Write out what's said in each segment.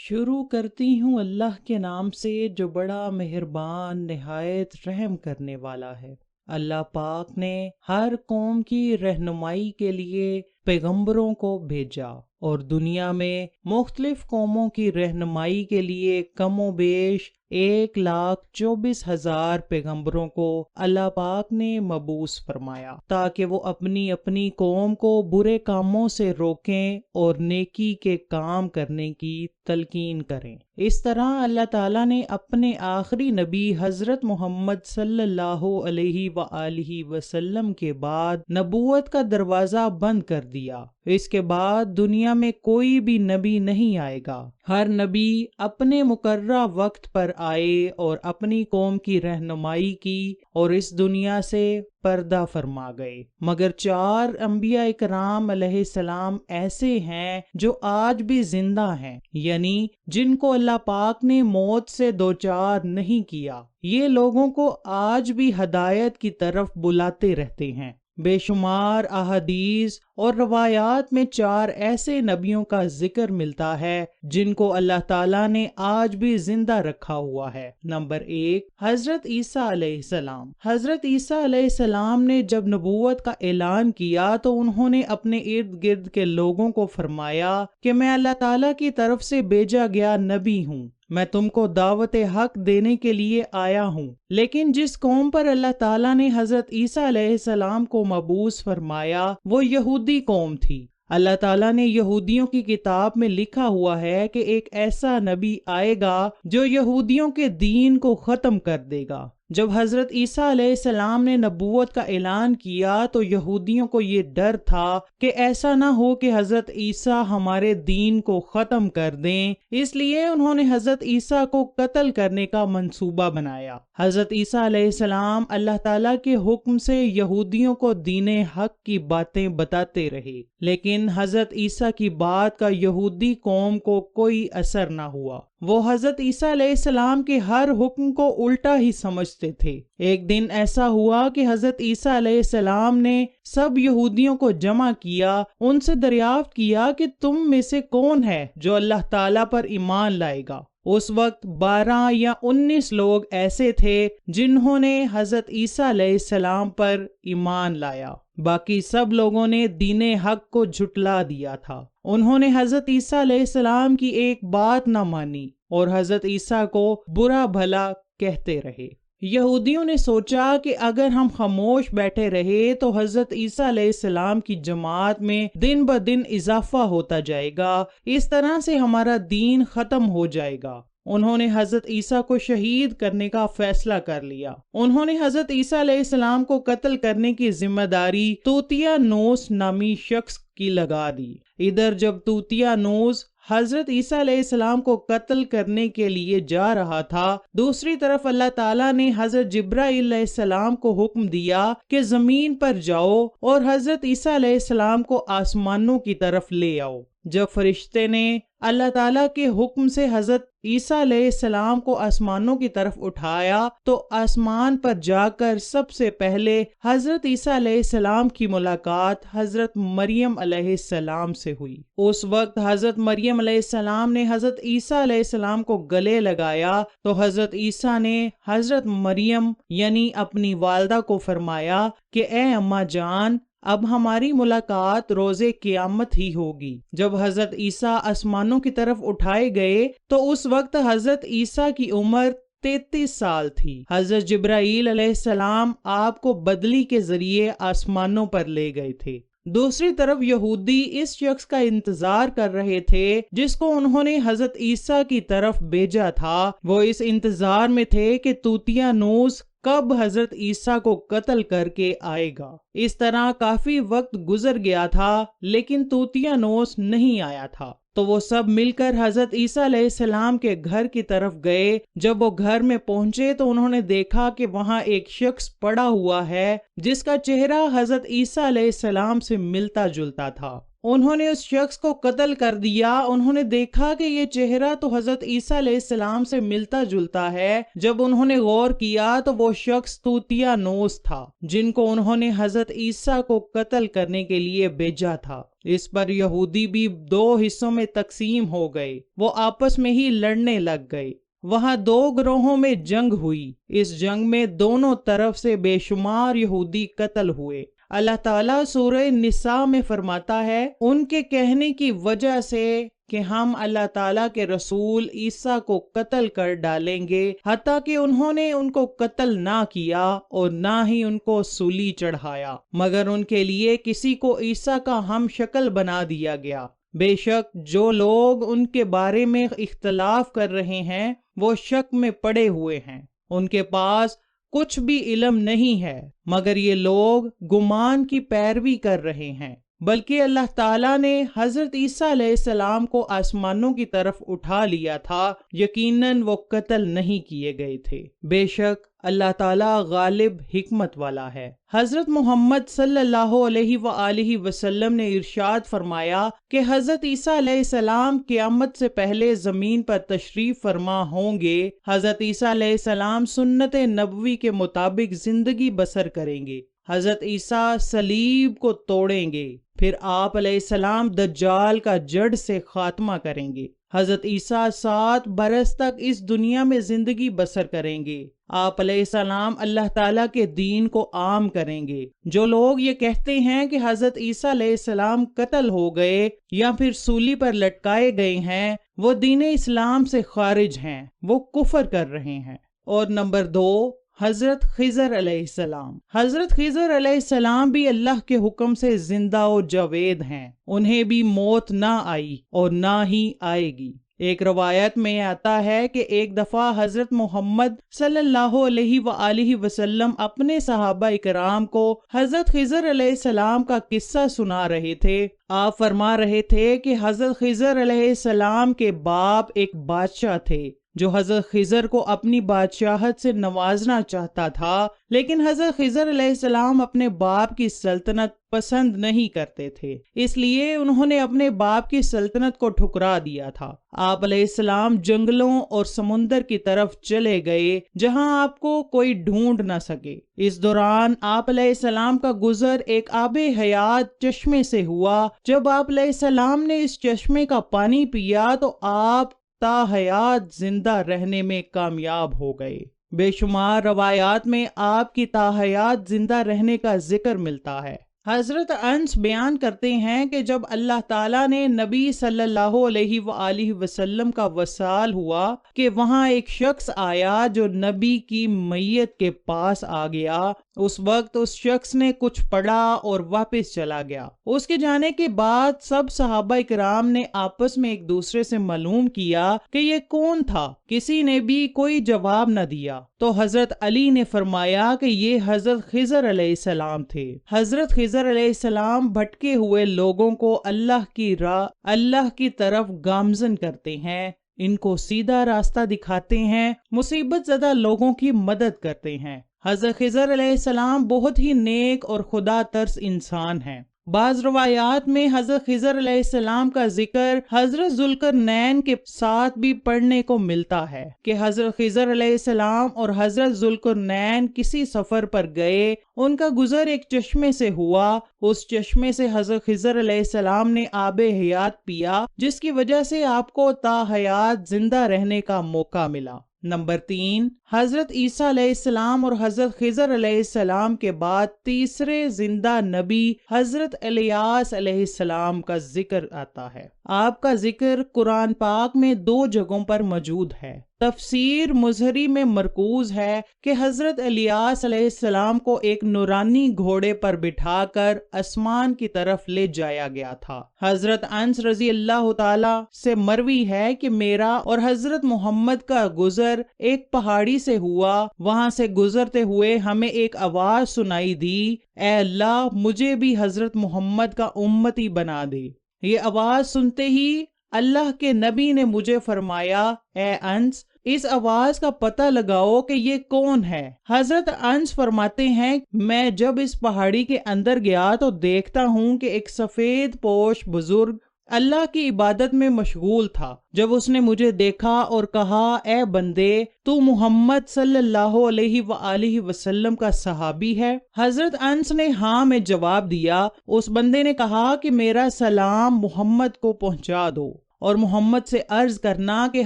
شروع کرتی ہوں اللہ کے نام سے جو بڑا مہربان نہایت رحم کرنے والا ہے۔ اللہ پاک نے ہر قوم کی رہنمائی کے لیے پیغمبروں کو بھیجا اور دنیا میں مختلف قوموں کی رہنمائی کے لیے کم و بیش 1,24,000 پیغمبروں کو اللہ پاک نے مبعوث فرمایا تاکہ وہ اپنی اپنی قوم کو برے کاموں سے روکیں اور نیکی کے کام کرنے کی تلقین کریں۔ اس طرح اللہ تعالیٰ نے اپنے آخری نبی حضرت محمد صلی اللہ علیہ وآلہ وسلم کے بعد نبوت کا دروازہ بند کر دیا۔ اس کے بعد دنیا میں کوئی بھی نبی نہیں آئے گا۔ ہر نبی اپنے مقررہ وقت پر آئے اور اپنی قوم کی رہنمائی کی اور اس دنیا سے پردہ فرما گئے، مگر 4 انبیاء کرام علیہ السلام ایسے ہیں جو آج بھی زندہ ہیں، یعنی جن کو اللہ پاک نے موت سے دوچار نہیں کیا۔ یہ لوگوں کو آج بھی ہدایت کی طرف بلاتے رہتے ہیں۔ بے شمار احادیث اور روایات میں 4 ایسے نبیوں کا ذکر ملتا ہے جن کو اللہ تعالیٰ نے آج بھی زندہ رکھا ہوا ہے۔ نمبر 1، حضرت عیسیٰ علیہ السلام۔ حضرت عیسیٰ علیہ السلام نے جب نبوت کا اعلان کیا تو انہوں نے اپنے ارد گرد کے لوگوں کو فرمایا کہ میں اللہ تعالیٰ کی طرف سے بھیجا گیا نبی ہوں، میں تم کو دعوت حق دینے کے لیے آیا ہوں۔ لیکن جس قوم پر اللہ تعالیٰ نے حضرت عیسیٰ علیہ السلام کو مبعوث فرمایا وہ یہودی قوم تھی۔ اللہ تعالیٰ نے یہودیوں کی کتاب میں لکھا ہوا ہے کہ ایک ایسا نبی آئے گا جو یہودیوں کے دین کو ختم کر دے گا۔ جب حضرت عیسیٰ علیہ السلام نے نبوت کا اعلان کیا تو یہودیوں کو یہ ڈر تھا کہ ایسا نہ ہو کہ حضرت عیسیٰ ہمارے دین کو ختم کر دیں، اس لیے انہوں نے حضرت عیسیٰ کو قتل کرنے کا منصوبہ بنایا۔ حضرت عیسیٰ علیہ السلام اللہ تعالیٰ کے حکم سے یہودیوں کو دین حق کی باتیں بتاتے رہے، لیکن حضرت عیسیٰ کی بات کا یہودی قوم کو کوئی اثر نہ ہوا۔ وہ حضرت عیسیٰ علیہ السلام کے ہر حکم کو الٹا ہی سمجھتے تھے۔ ایک دن ایسا ہوا کہ حضرت عیسیٰ علیہ السلام نے سب یہودیوں کو جمع کیا، ان سے دریافت کیا کہ تم میں سے کون ہے جو اللہ تعالیٰ پر ایمان لائے گا۔ اس وقت 12 یا 19 لوگ ایسے تھے جنہوں نے حضرت عیسیٰ علیہ السلام پر ایمان لایا، باقی سب لوگوں نے دین حق کو جھٹلا دیا تھا۔ انہوں نے حضرت عیسیٰ علیہ السلام کی ایک بات نہ مانی اور حضرت عیسیٰ کو برا بھلا کہتے رہے۔ یہودیوں نے سوچا کہ اگر ہم خاموش بیٹھے رہے تو حضرت عیسیٰ علیہ السلام کی جماعت میں دن بدن اضافہ ہوتا جائے گا، اس طرح سے ہمارا دین ختم ہو جائے گا۔ انہوں نے حضرت عیسیٰ کو شہید کرنے کا فیصلہ کر لیا۔ انہوں نے حضرت عیسیٰ علیہ السلام کو قتل کرنے کی ذمہ داری توتیانوس نامی شخص کی لگا دی۔ ادھر جب توتیانوس حضرت عیسیٰ علیہ السلام کو قتل کرنے کے لیے جا رہا تھا، دوسری طرف اللہ تعالیٰ نے حضرت جبرائیل علیہ السلام کو حکم دیا کہ زمین پر جاؤ اور حضرت عیسیٰ علیہ السلام کو آسمانوں کی طرف لے آؤ۔ جب فرشتے نے اللہ تعالیٰ کے حکم سے حضرت عیسیٰ علیہ السلام کو آسمانوں کی طرف اٹھایا تو آسمان پر جا کر سب سے پہلے حضرت عیسیٰ علیہ السلام کی ملاقات حضرت مریم علیہ السلام سے ہوئی۔ اس وقت حضرت مریم علیہ السلام نے حضرت عیسیٰ علیہ السلام کو گلے لگایا تو حضرت عیسیٰ نے حضرت مریم یعنی اپنی والدہ کو فرمایا کہ اے اماں جان، اب ہماری ملاقات روز قیامت ہی ہوگی۔ جب حضرت عیسیٰ آسمانوں کی طرف اٹھائے گئے تو اس وقت حضرت عیسیٰ کی عمر 33 سال تھی۔ حضرت جبرائیل علیہ السلام آپ کو بدلی کے ذریعے آسمانوں پر لے گئے تھے۔ دوسری طرف یہودی اس شخص کا انتظار کر رہے تھے جس کو انہوں نے حضرت عیسیٰ کی طرف بھیجا تھا۔ وہ اس انتظار میں تھے کہ توتیانوس کب حضرت عیسیٰ کو قتل کر کے آئے گا۔ اس طرح کافی وقت گزر گیا تھا لیکن توتیانوس نہیں آیا تھا، تو وہ سب مل کر حضرت عیسیٰ علیہ السلام کے گھر کی طرف گئے۔ جب وہ گھر میں پہنچے تو انہوں نے دیکھا کہ وہاں ایک شخص پڑا ہوا ہے جس کا چہرہ حضرت عیسیٰ علیہ السلام سے ملتا جلتا تھا۔ انہوں نے اس شخص کو قتل کر دیا۔ انہوں نے دیکھا کہ یہ چہرہ تو حضرت عیسیٰ علیہ السلام سے ملتا جلتا ہے۔ جب انہوں نے غور کیا تو وہ شخص توتیانوس تھا جن کو انہوں نے حضرت عیسیٰ کو قتل کرنے کے لیے بھیجا تھا۔ اس پر یہودی بھی 2 حصوں میں تقسیم ہو گئے، وہ آپس میں ہی لڑنے لگ گئے۔ وہاں 2 گروہوں میں جنگ ہوئی، اس جنگ میں دونوں طرف سے بے شمار یہودی قتل ہوئے۔ اللہ تعالیٰ سورہ نساء میں فرماتا ہے، ان کے کہنے کی وجہ سے کہ ہم اللہ تعالیٰ کے رسول عیسیٰ کو قتل کر ڈالیں گے، حتیٰ کہ انہوں نے ان کو قتل نہ کیا اور نہ ہی ان کو سولی چڑھایا، مگر ان کے لیے کسی کو عیسیٰ کا ہم شکل بنا دیا گیا۔ بے شک جو لوگ ان کے بارے میں اختلاف کر رہے ہیں وہ شک میں پڑے ہوئے ہیں، ان کے پاس کچھ بھی علم نہیں ہے، مگر یہ لوگ گمان کی پیروی کر رہے ہیں۔ بلکہ اللہ تعالیٰ نے حضرت عیسیٰ علیہ السلام کو آسمانوں کی طرف اٹھا لیا تھا، یقیناً وہ قتل نہیں کیے گئے تھے۔ بے شک اللہ تعالیٰ غالب حکمت والا ہے۔ حضرت محمد صلی اللہ علیہ وآلہ وسلم نے ارشاد فرمایا کہ حضرت عیسیٰ علیہ السلام قیامت سے پہلے زمین پر تشریف فرما ہوں گے۔ حضرت عیسیٰ علیہ السلام سنت نبوی کے مطابق زندگی بسر کریں گے۔ حضرت عیسیٰ صلیب کو توڑیں گے، پھر آپ علیہ السلام دجال کا جڑ سے خاتمہ کریں گے۔ حضرت عیسیٰ 7 برس تک اس دنیا میں زندگی بسر کریں گے۔ آپ علیہ السلام اللہ تعالیٰ کے دین کو عام کریں گے۔ جو لوگ یہ کہتے ہیں کہ حضرت عیسیٰ علیہ السلام قتل ہو گئے یا پھر سولی پر لٹکائے گئے ہیں، وہ دین اسلام سے خارج ہیں، وہ کفر کر رہے ہیں۔ اور نمبر 2، حضرت خضر علیہ السلام۔ حضرت خضر علیہ السلام بھی اللہ کے حکم سے زندہ و جاوید ہیں، انہیں بھی موت نہ آئی اور نہ ہی آئے گی۔ ایک روایت میں آتا ہے کہ ایک دفعہ حضرت محمد صلی اللہ علیہ وآلہ وسلم اپنے صحابہ اکرام کو حضرت خضر علیہ السلام کا قصہ سنا رہے تھے۔ آپ فرما رہے تھے کہ حضرت خضر علیہ السلام کے باپ ایک بادشاہ تھے جو حضرت خضر کو اپنی بادشاہت سے نوازنا چاہتا تھا، لیکن حضرت خضر علیہ السلام اپنے باپ کی سلطنت پسند نہیں کرتے تھے، اس لیے انہوں نے اپنے باپ کی سلطنت کو ٹھکرا دیا تھا۔ آپ علیہ السلام جنگلوں اور سمندر کی طرف چلے گئے جہاں آپ کو کوئی ڈھونڈ نہ سکے۔ اس دوران آپ علیہ السلام کا گزر ایک آب حیات چشمے سے ہوا۔ جب آپ علیہ السلام نے اس چشمے کا پانی پیا تو آپ تا حیات زندہ رہنے میں کامیاب ہو گئے۔ بے شمار روایات میں آپ کی تا حیات زندہ رہنے کا ذکر ملتا ہے۔ حضرت انس بیان کرتے ہیں کہ جب اللہ تعالیٰ نے نبی صلی اللہ علیہ وآلہ وسلم کا وصال ہوا کہ وہاں ایک شخص آیا جو نبی کی میت کے پاس آ گیا، اس وقت اس شخص نے کچھ پڑھا اور واپس چلا گیا۔ اس کے جانے کے بعد سب صحابہ کرام نے آپس میں ایک دوسرے سے معلوم کیا کہ یہ کون تھا۔ کسی نے بھی کوئی جواب نہ دیا تو حضرت علی نے فرمایا کہ یہ حضرت خضر علیہ السلام تھے۔ حضرت خضر علیہ السلام بھٹکے ہوئے لوگوں کو اللہ کی راہ، اللہ کی طرف گامزن کرتے ہیں، ان کو سیدھا راستہ دکھاتے ہیں، مصیبت زدہ لوگوں کی مدد کرتے ہیں۔ حضرت خضر علیہ السلام بہت ہی نیک اور خدا ترس انسان ہیں۔ بعض روایات میں حضرت خضر علیہ السلام کا ذکر حضرت ذوالقرنین کے ساتھ بھی پڑھنے کو ملتا ہے کہ حضرت خضر علیہ السلام اور حضرت ذوالقرنین کسی سفر پر گئے، ان کا گزر ایک چشمے سے ہوا، اس چشمے سے حضرت خضر علیہ السلام نے آب حیات پیا، جس کی وجہ سے آپ کو تا حیات زندہ رہنے کا موقع ملا۔ نمبر 3، حضرت عیسیٰ علیہ السلام اور حضرت خضر علیہ السلام کے بعد تیسرے زندہ نبی حضرت الیاس علیہ السلام کا ذکر آتا ہے۔ آپ کا ذکر قرآن پاک میں 2 جگہوں پر موجود ہے۔ تفسیر مظہری میں مرکوز ہے کہ حضرت الیاس علیہ السلام کو ایک نورانی گھوڑے پر بٹھا کر آسمان کی طرف لے جایا گیا تھا۔ حضرت انس رضی اللہ تعالی سے مروی ہے کہ میرا اور حضرت محمد کا گزر ایک پہاڑی سے ہوا، وہاں سے گزرتے ہوئے ہمیں ایک آواز سنائی دی، اے اللہ مجھے بھی حضرت محمد کا امتی بنا دے۔ یہ آواز سنتے ہی اللہ کے نبی نے مجھے فرمایا، اے انس اس آواز کا پتہ لگاؤ کہ یہ کون ہے۔ حضرت انس فرماتے ہیں میں جب اس پہاڑی کے اندر گیا تو دیکھتا ہوں کہ ایک سفید پوش بزرگ اللہ کی عبادت میں مشغول تھا جب اس نے مجھے دیکھا اور کہا اے بندے تو محمد صلی اللہ علیہ وآلہ وسلم کا صحابی ہے؟ حضرت انس نے ہاں میں جواب دیا۔ اس بندے نے کہا کہ میرا سلام محمد کو پہنچا دو اور محمد سے عرض کرنا کہ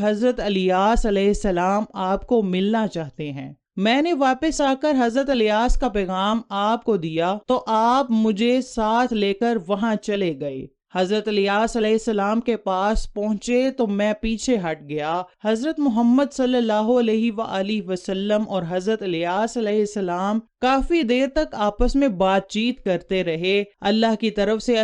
حضرت الیاس علیہ السلام آپ کو ملنا چاہتے ہیں۔ میں نے واپس آ کر حضرت الیاس کا پیغام آپ کو دیا تو آپ مجھے ساتھ لے کر وہاں چلے گئے۔ حضرت الیاس علیہ السلام کے پاس پہنچے تو میں پیچھے ہٹ گیا۔ حضرت محمد صلی اللہ علیہ وآلہ وسلم اور حضرت الیاس علیہ السلام کافی دیر تک آپس میں بات چیت کرتے رہے۔ اللہ کی طرف سے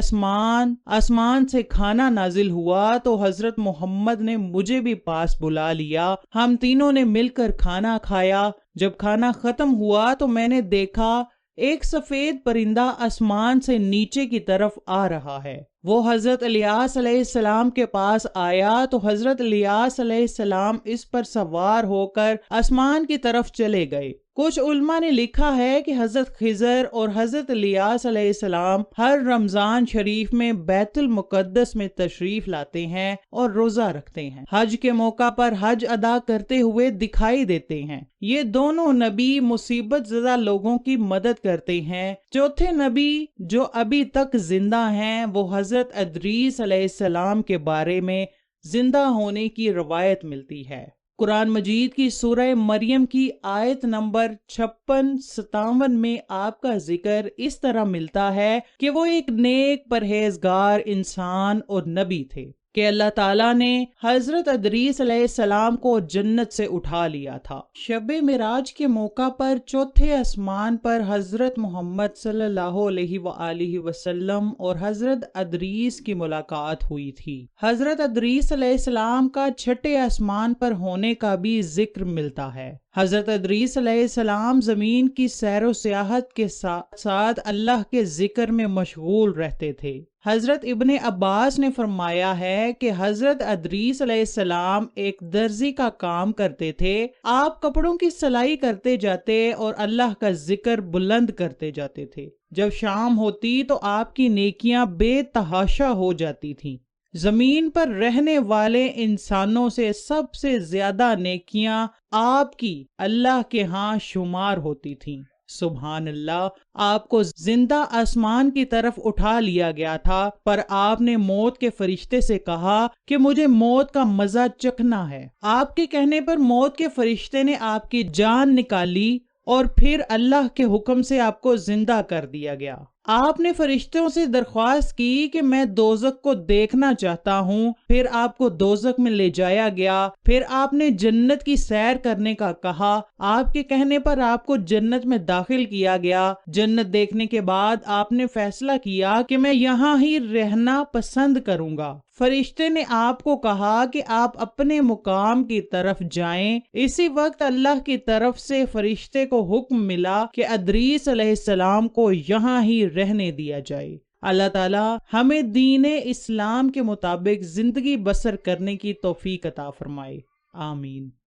آسمان سے کھانا نازل ہوا تو حضرت محمد نے مجھے بھی پاس بلا لیا۔ ہم تینوں نے مل کر کھانا کھایا۔ جب کھانا ختم ہوا تو میں نے دیکھا ایک سفید پرندہ آسمان سے نیچے کی طرف آ رہا ہے۔ وہ حضرت الیاس علیہ السلام کے پاس آیا تو حضرت الیاس علیہ السلام اس پر سوار ہو کر آسمان کی طرف چلے گئے۔ کچھ علماء نے لکھا ہے کہ حضرت خضر اور حضرت الیاس علیہ السلام ہر رمضان شریف میں بیت المقدس میں تشریف لاتے ہیں اور روزہ رکھتے ہیں۔ حج کے موقع پر حج ادا کرتے ہوئے دکھائی دیتے ہیں۔ یہ دونوں نبی مصیبت زدہ لوگوں کی مدد کرتے ہیں۔ چوتھے نبی جو ابھی تک زندہ ہیں وہ حضرت ادریس علیہ السلام کے بارے میں زندہ ہونے کی روایت ملتی ہے۔ قرآن مجید کی سورہ مریم کی آیت نمبر 56-57 میں آپ کا ذکر اس طرح ملتا ہے کہ وہ ایک نیک پرہیزگار انسان اور نبی تھے کہ اللہ تعالیٰ نے حضرت ادریس علیہ السلام کو جنت سے اٹھا لیا تھا۔ شب معراج کے موقع پر چوتھے آسمان پر حضرت محمد صلی اللہ علیہ وآلہ وسلم اور حضرت ادریس کی ملاقات ہوئی تھی۔ حضرت ادریس علیہ السلام کا چھٹے آسمان پر ہونے کا بھی ذکر ملتا ہے۔ حضرت ادریس علیہ السلام زمین کی سیر و سیاحت کے ساتھ ساتھ اللہ کے ذکر میں مشغول رہتے تھے۔ حضرت ابن عباس نے فرمایا ہے کہ حضرت ادریس علیہ السلام ایک درزی کا کام کرتے تھے۔ آپ کپڑوں کی سلائی کرتے جاتے اور اللہ کا ذکر بلند کرتے جاتے تھے۔ جب شام ہوتی تو آپ کی نیکیاں بے تحاشا ہو جاتی تھیں۔ زمین پر رہنے والے انسانوں سے سب سے زیادہ نیکیاں آپ کی اللہ کے ہاں شمار ہوتی تھیں۔ سبحان اللہ۔ آپ کو زندہ آسمان کی طرف اٹھا لیا گیا تھا، پر آپ نے موت کے فرشتے سے کہا کہ مجھے موت کا مزہ چکھنا ہے۔ آپ کے کہنے پر موت کے فرشتے نے آپ کی جان نکالی اور پھر اللہ کے حکم سے آپ کو زندہ کر دیا گیا۔ آپ نے فرشتوں سے درخواست کی کہ میں دوزخ کو دیکھنا چاہتا ہوں، پھر آپ کو دوزخ میں لے جایا گیا۔ پھر آپ نے جنت کی سیر کرنے کا کہا، آپ کے کہنے پر آپ کو جنت میں داخل کیا گیا۔ جنت دیکھنے کے بعد آپ نے فیصلہ کیا کہ میں یہاں ہی رہنا پسند کروں گا۔ فرشتے نے آپ کو کہا کہ آپ اپنے مقام کی طرف جائیں۔ اسی وقت اللہ کی طرف سے فرشتے کو حکم ملا کہ ادریس علیہ السلام کو یہاں ہی رہنے دیا جائے۔ اللہ تعالی ہمیں دین اسلام کے مطابق زندگی بسر کرنے کی توفیق عطا فرمائے۔ آمین۔